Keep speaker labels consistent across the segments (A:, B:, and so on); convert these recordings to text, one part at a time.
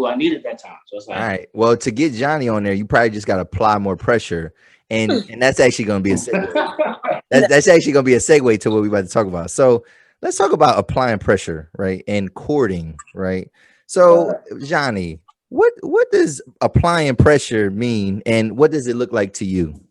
A: who I need at that time. So it's
B: All
A: like,
B: right. Well, to get Johnny on there, you probably just got to apply more pressure, and that's actually going to be a segue.
C: No.
B: That's actually going to be a segue to what we're about to talk about. So let's talk about applying pressure, right, and courting, right? So Johnny, what does applying pressure mean, and what does it look like to you?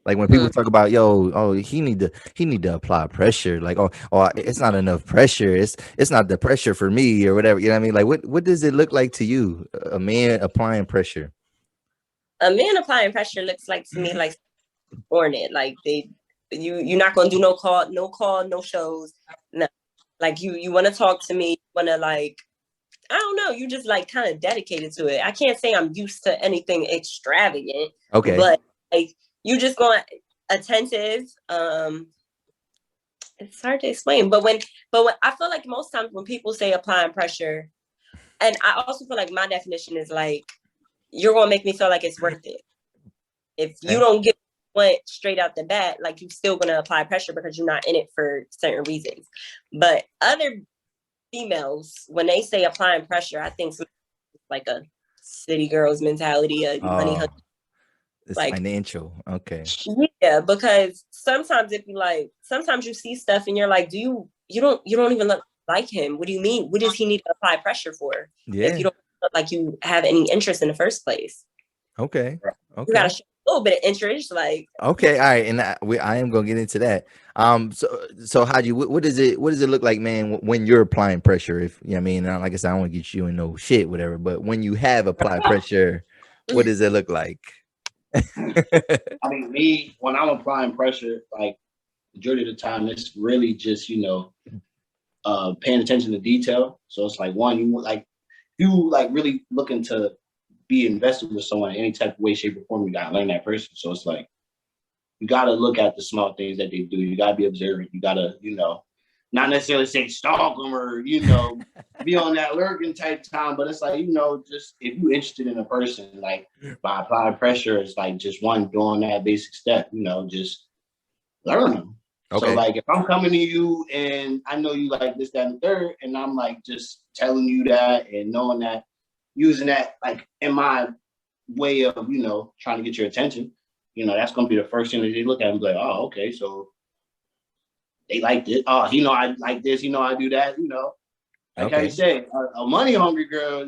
B: Like when people
C: Mm.
B: talk about, yo, oh, he need to apply pressure. Like, oh, it's not enough pressure. It's not the pressure for me or whatever. You know what I mean? Like, what does it look like to you, a man applying pressure?
C: A man applying pressure looks like to me like on it. Like you're not gonna do no call, no shows. No. Like you wanna talk to me, you wanna like I don't know, you just like kind of dedicated to it. I can't say I'm used to anything extravagant,
B: Okay.
C: but like you just going attentive. It's hard to explain, but when I feel like most times when people say applying pressure, and I also feel like my definition is like you're gonna make me feel like it's worth it. If you
B: Okay.
C: don't get went straight out the bat, like you're still gonna apply pressure because you're not in it for certain reasons. But other females, when they say applying pressure, I think it's like a city girls mentality, a money
B: Oh,
C: hunt.
B: it's
C: Like,
B: financial. Okay.
C: yeah, because sometimes if you like, sometimes you see stuff and you're like, you don't even look like him. What do you mean? What does he need to apply pressure for if you
B: Yeah.
C: don't look like you have any interest in the first place?
B: Okay.
C: You gotta
B: Okay.
C: show a little bit of interest, like
B: Okay, all right, and I am gonna get into that. So Haji, what does it look like, man, when you're applying pressure? If you know what I mean, like I said, I don't want to get you in no shit, whatever. But when you have applied pressure, what does it look like?
A: I mean, me, when I'm applying pressure, like majority of the time, it's really just, paying attention to detail. So it's like one, you like really looking to be invested with someone in any type of way, shape, or form. You gotta learn that person. So it's like you gotta look at the small things that they do. You gotta be observant. You gotta, not necessarily say stalk them or be on that lurking type time. But it's like just if you're interested in a person, like by applying pressure, it's like just one doing that basic step. Just learn them. So
B: Okay.
A: like if I'm coming to you and I know you like this, that, and the third, and I'm like just telling you that and knowing that, using that like in my way of, trying to get your attention, that's gonna be the first thing that they look at and be like, oh, okay, so they like this. Oh, I like this, I do that, Like how you
B: Okay.
A: say, a money hungry girl,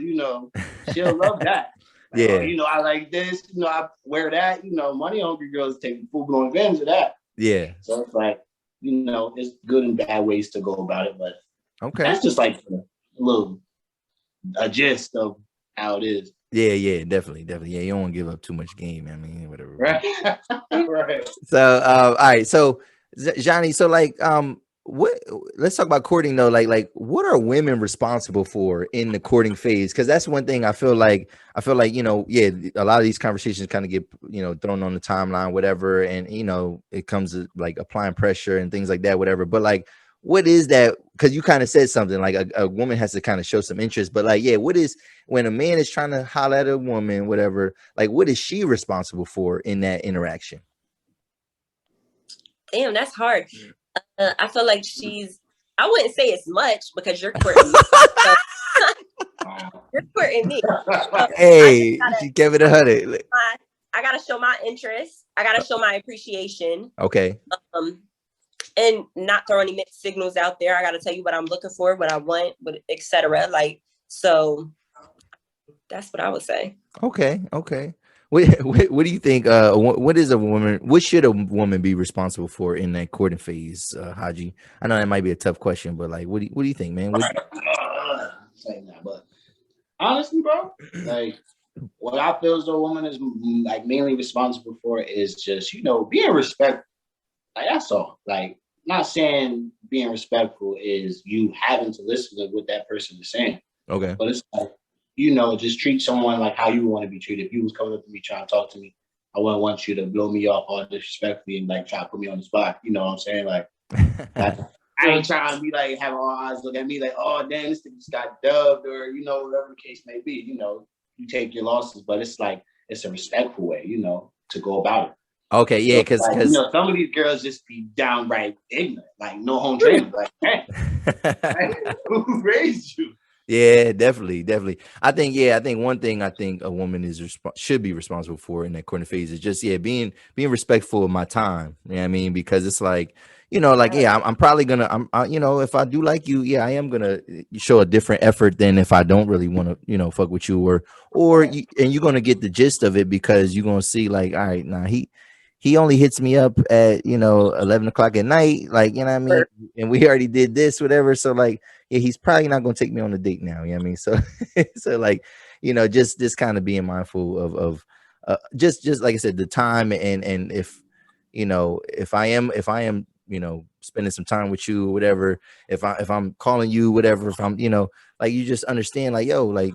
A: she'll love that. Like, oh,
B: Yeah.
A: I like this, I wear that, money hungry girls take full blown advantage of that.
B: Yeah.
A: So it's like, it's good and bad ways to go about it, but
B: Okay.
A: that's just like a gist of how it is.
B: Yeah. Yeah. Definitely. Definitely. Yeah. You don't want to give up too much game. I mean, whatever. But
A: Right. Right.
B: so, all right. So, Johnny. So, like, what? Let's talk about courting though. What are women responsible for in the courting phase? Because that's one thing I feel like. Yeah, a lot of these conversations kind of get thrown on the timeline, whatever, and it comes to like applying pressure and things like that, whatever. But like, what is that? Because you kind of said something like a woman has to kind of show some interest, but like, yeah, what is when a man is trying to holler at a woman, whatever? Like, what is she responsible for in that interaction?
C: damn, that's hard. I feel like I wouldn't say as much because you're courting me. So you're courting me. So
B: Hey, she gave it 100.
C: I gotta show my interest. I gotta show my appreciation.
B: Okay.
C: And not throw any mixed signals out there. I gotta tell you what I'm looking for, what I want, etc. Like, so that's what I would say.
B: Okay. Okay. What do you think? What is a woman? What should a woman be responsible for in that courting phase, Haji? I know that might be a tough question, but like, what do you think, man?
A: Saying that, but honestly, bro, like what I feel as though a woman is like mainly responsible for is just being respectful. Like that's all. Like not saying being respectful is you having to listen to what that person is saying,
B: Okay.
A: but it's like just treat someone like how you want to be treated. If you was coming up to me trying to talk to me, I wouldn't want you to blow me off all disrespectfully and like try to put me on the spot. You know what I'm saying? Like I ain't trying to be like have all eyes look at me like, oh damn, this thing just got dubbed or whatever the case may be. You take your losses, but it's like it's a respectful way, to go about it.
B: Okay. Yeah.
A: So
B: Because
A: like, some of these girls just be downright ignorant, like no home training. Like, hey, who raised you?
B: Yeah, definitely. I think one thing I think a woman should be responsible for in that courting phase is just being respectful of my time. You know what I mean? Because it's like, like I'm probably gonna if I do like you, I am gonna show a different effort than if I don't really want to fuck with you, and you're gonna get the gist of it because you're gonna see like, all right, nah, he only hits me up at 11 o'clock at night, like, you know what I mean, and we already did this, whatever. So like, yeah, he's probably not gonna take me on a date now. You know what I mean? So so like, just kind of being mindful of just like I said, the time, and if I am spending some time with you or whatever, if I'm calling you, whatever, if I'm like, you just understand, like, yo, like,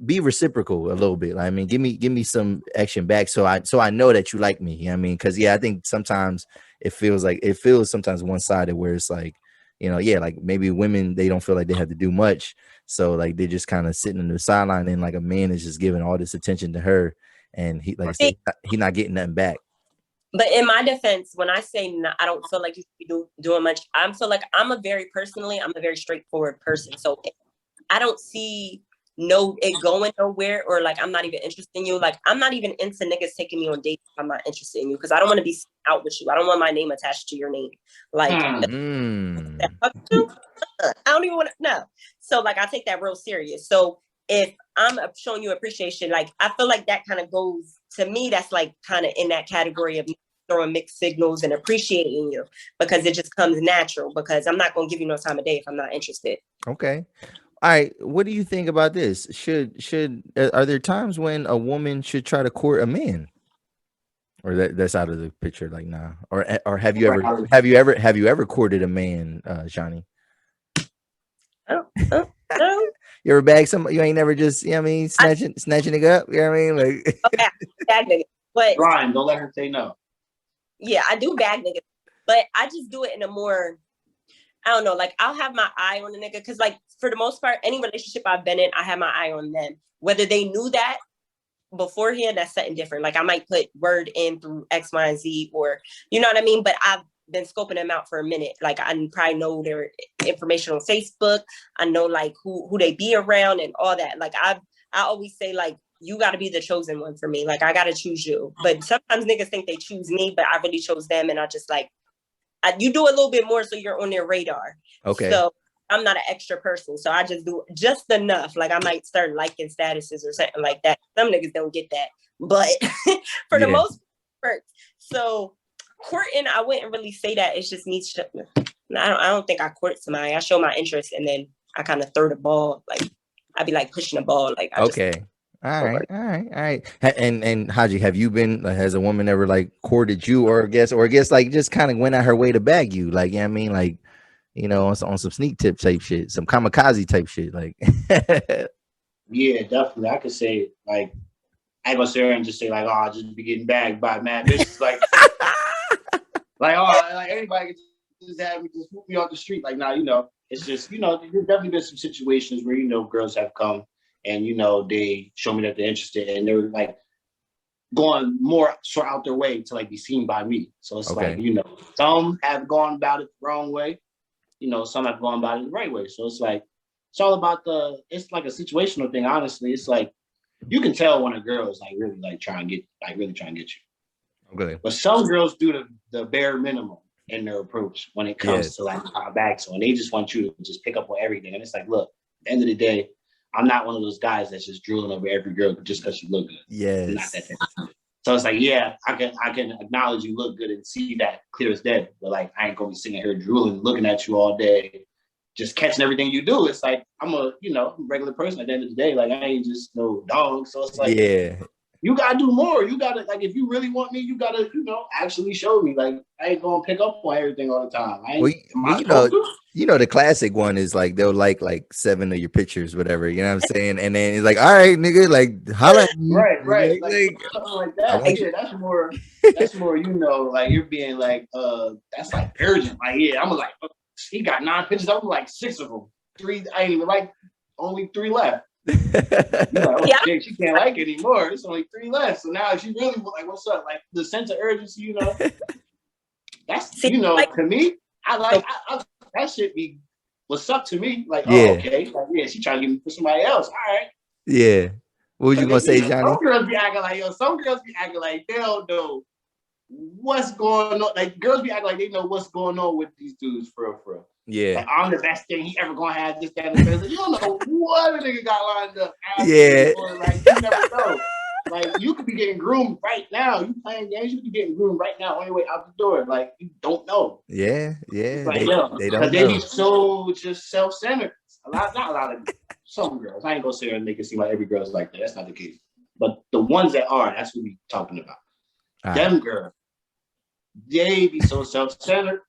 B: be reciprocal a little bit. Like, I mean, give me some action back, so I know that you like me. You know what I mean? Because I think sometimes it feels sometimes one-sided, where it's like, like maybe women, they don't feel like they have to do much, so like they're just kind of sitting on the sideline, and like a man is just giving all this attention to her, and he, like I said, he's not getting nothing back.
C: But in my defense, when I say I don't feel like you should be doing much, I feel like I'm a very straightforward person. So I don't see it going nowhere, or like I'm not even interested in you. Like, I'm not even into niggas taking me on dates if I'm not interested in you, because I don't want to be out with you. I don't want my name attached to your name. Like, I don't even want to know. So like, I take that real serious. So if I'm showing you appreciation, like, I feel like that kind of goes to me. That's like kind of in that category of throwing mixed signals and appreciating you, because it just comes natural, because I'm not going to give you no time of day if I'm not interested.
B: Okay. All right. What do you think about this? Are there times when a woman should try to court a man? Or that's out of the picture, like, nah. Or have you ever courted a man, Johnny?
C: No.
B: You ever bagged somebody? You ain't never just, snatching it up. You know what I mean? Like,
C: okay, bag niggas. But
A: Brian, don't let her say no.
C: Yeah, I do bag niggas, but I just do it in a more, I don't know, like, I'll have my eye on the nigga, because like, for the most part, any relationship I've been in, I have my eye on them. Whether they knew that beforehand, that's something different. Like, I might put word in through X, Y, and Z, or, you know what I mean? But I've been scoping them out for a minute. Like, I probably know their information on Facebook. I know like who they be around and all that. Like, I always say, like, you got to be the chosen one for me. Like, I got to choose you. But sometimes niggas think they choose me, but I really chose them. And I just like, you do a little bit more so you're on their radar.
B: Okay.
C: So I'm not an extra person. So I just do just enough. Like, I might start liking statuses or something like that. Some niggas don't get that. But for the most part, so courting, I wouldn't really say that. It's just me. I don't think I court somebody. I show my interest, and then I kind of throw the ball. Like, I'd be like pushing the ball. Like,
B: okay. All right. And Hadji, have you been? Has a woman ever like courted you, or guess like just kind of went out her way to bag you? Like, I mean, like, on some sneak tip type shit, some kamikaze type shit, like.
A: Yeah, definitely. I could say, like, I ain't gonna sit here and just say like, oh, I'll just be getting bagged by mad bitches, like, like, oh, like anybody can just have me just move me off the street. Like, nah, it's just, there's definitely been some situations where girls have come and they show me that they're interested, and they're like going more sort out their way to like be seen by me. So it's like, some have gone about it the wrong way, some have gone about it the right way. So it's like, it's all about it's like a situational thing. Honestly, it's like, you can tell when a girl is like really like trying to get you.
B: Okay.
A: But some girls do the bare minimum in their approach when it comes to like our back. So, and they just want you to just pick up on everything. And it's like, look, at the end of the day, I'm not one of those guys that's just drooling over every girl just because you look good.
B: Yes.
A: I'm not that type of person. So it's like, yeah, I can acknowledge you look good and see that clear as day. But like, I ain't gonna be sitting here drooling, looking at you all day, just catching everything you do. It's like, I'm a regular person at the end of the day. Like, I ain't just no dog. So it's like, you gotta do more. You gotta, like, if you really want me, you gotta, actually show me. Like, I ain't gonna pick up on everything all the time.
B: The classic one is like, they'll like 7 of your pictures, whatever. You know what I'm saying? And then it's like, all right, nigga, like, holla at me.
A: Right. Like something like that. Yeah, that's more. Like, you're being like, that's like urgent. Like, yeah, I'm like, he got 9 pictures. I'm like 6 of them. 3, I ain't even like, only 3 left. Shit, she can't like it anymore. It's only 3 left. So now if she really like, what's up? Like, the sense of urgency, that's to me, I like that shit be what's up to me. Like,
B: Yeah.
A: oh, okay. Like, yeah, she trying to get me for somebody else. All right.
B: Yeah. What was you gonna say, Johnny?
A: Some girls be acting like, some girls be acting like they don't know what's going on. Like, girls be acting like they know what's going on with these dudes for real.
B: Yeah.
A: Like, I'm the best thing he ever gonna have, this, that, and the third. Like, you don't know what a nigga got lined up.
B: Yeah.
A: Or, like, you never know. Like, you could be getting groomed right now. You playing games, you could be getting groomed right now on your way out the door. Like, you don't know.
B: Yeah.
A: Like,
B: they
A: don't
B: know.
A: They be so just self-centered. Not a lot of some girls. I ain't gonna sit here and make it seem like every girl's like that. That's not the case. But the ones that are, that's what we talking about.
B: All
A: Them
B: right.
A: girls, they be so self-centered.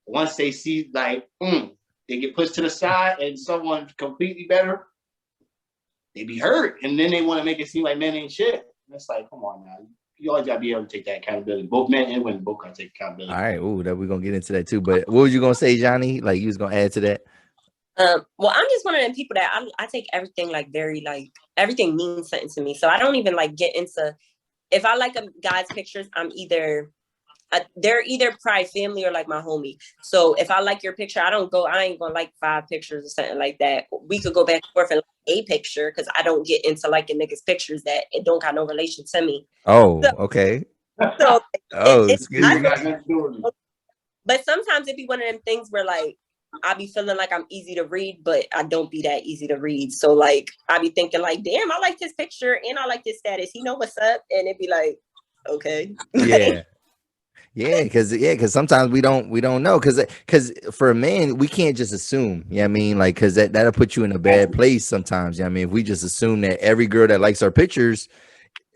A: Once they see like, they get pushed to the side and someone completely better, they be hurt. And then they want to make it seem like men ain't shit. And it's like, come on now. You always gotta be able to take that accountability. Both men and women both gotta take accountability.
B: All right. Ooh, that we're gonna get into that too. But what was you gonna say, Johnny? Like you was gonna add to that?
C: Well, I'm just one of them people that I take everything like very like everything means something to me. So I don't even like get into, if I like a guy's pictures, they're either probably family or like my homie. So if I like your picture, I ain't gonna like 5 pictures or something like that. We could go back and forth and like a picture because I don't get into liking niggas' pictures that it don't got no relation to me.
B: Oh, okay.
C: So
B: Excuse me.
C: But sometimes it be one of them things where like I be feeling like I'm easy to read, but I don't be that easy to read. So like I be thinking like, damn, I like this picture and I like this status. He know what's up, and it be like, okay,
B: Yeah. Because sometimes we don't know because for a man we can't just assume. I mean, like because that'll put you in a bad place sometimes. I mean, if we just assume that every girl that likes our pictures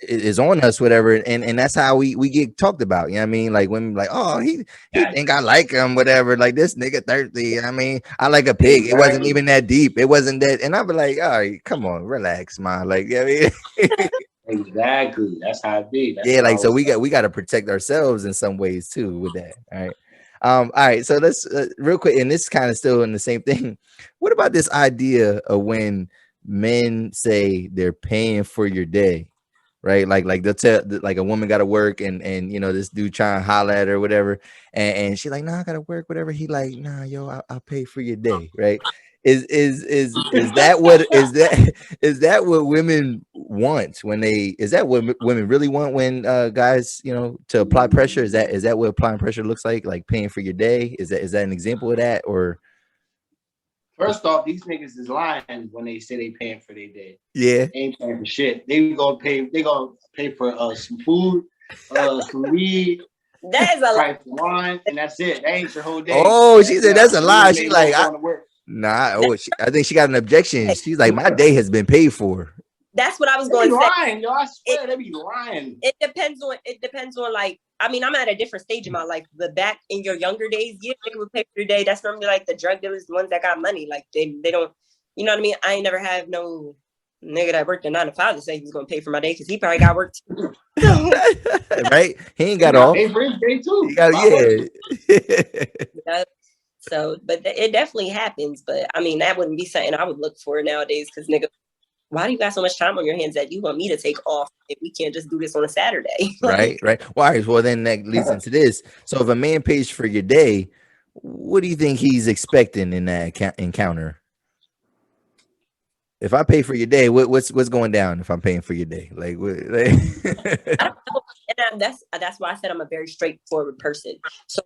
B: is on us, whatever, and that's how we get talked about. You know what I mean? Like women like, oh, he think I like him, whatever. Like this nigga thirsty. I mean, I like a pig. It wasn't even that deep. It wasn't that. And I'd be like, all right, come on, relax, man. Like, you know what I mean?
A: Exactly. That's how it be.
B: Yeah, like so we got to protect ourselves in some ways too with that. All right. So let's real quick, and this kind of still in the same thing. What about this idea of when men say they're paying for your day? Right, like they'll tell like a woman got to work, and you know this dude trying to holler at her, or whatever, and she like, nah, I gotta work, whatever. He like, nah, yo, I'll pay for your day, right? Is that what is that what women want when they is that what women really want when guys, you know, to apply pressure? Is that what applying pressure looks like paying for your day? Is that an example of that? Or
A: first off, these niggas is lying when they say they paying for their day.
B: Yeah,
A: They ain't paying for shit. They gonna pay for some food, some weed,
C: that is a
A: price of wine, and that's it. That ain't your whole day.
B: Oh, she said that's a lie. She like,
A: nah.
B: I think she got an objection. She's like, my day has been paid for.
C: That's what I was going to say.
A: Lying, yo. I swear they be lying.
C: It depends on like, I mean, I'm at a different stage in my life. But back in your younger days, yeah, they would pay for your day. That's normally like the drug dealers, the ones that got money. Like they don't, you know what I mean? I ain't never have no nigga that worked a 9 to 5 to say he was gonna pay for my day because he probably got work too.
B: Right? He ain't got all.
A: Pay for his day too.
B: He got,
C: yeah. So, but it definitely happens. But I mean, that wouldn't be something I would look for nowadays because nigga, why do you got so much time on your hands that you want me to take off if we can't just do this on a Saturday?
B: Right. Well, then that leads into this. So if a man pays for your day, what do you think he's expecting in that encounter? If I pay for your day, what's going down if I'm paying for your day? Like,
C: I don't know. And that's why I said I'm a very straightforward person. So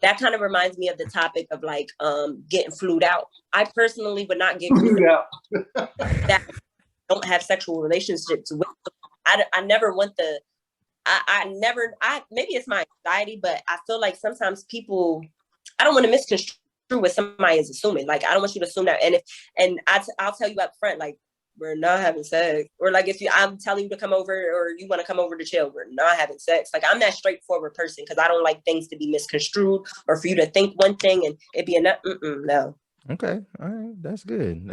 C: that kind of reminds me of the topic of like getting flued out. I personally would not get flued out. That don't have sexual relationships with. I never want the. Maybe it's my anxiety, but I feel like sometimes people. I don't want to misconstrue what somebody is assuming. Like I don't want you to assume that. I'll tell you up front, like we're not having sex, or like I'm telling you to come over, or you want to come over to chill, we're not having sex. Like I'm that straightforward person because I don't like things to be misconstrued or for you to think one thing and it be no.
B: Okay, all right, that's good.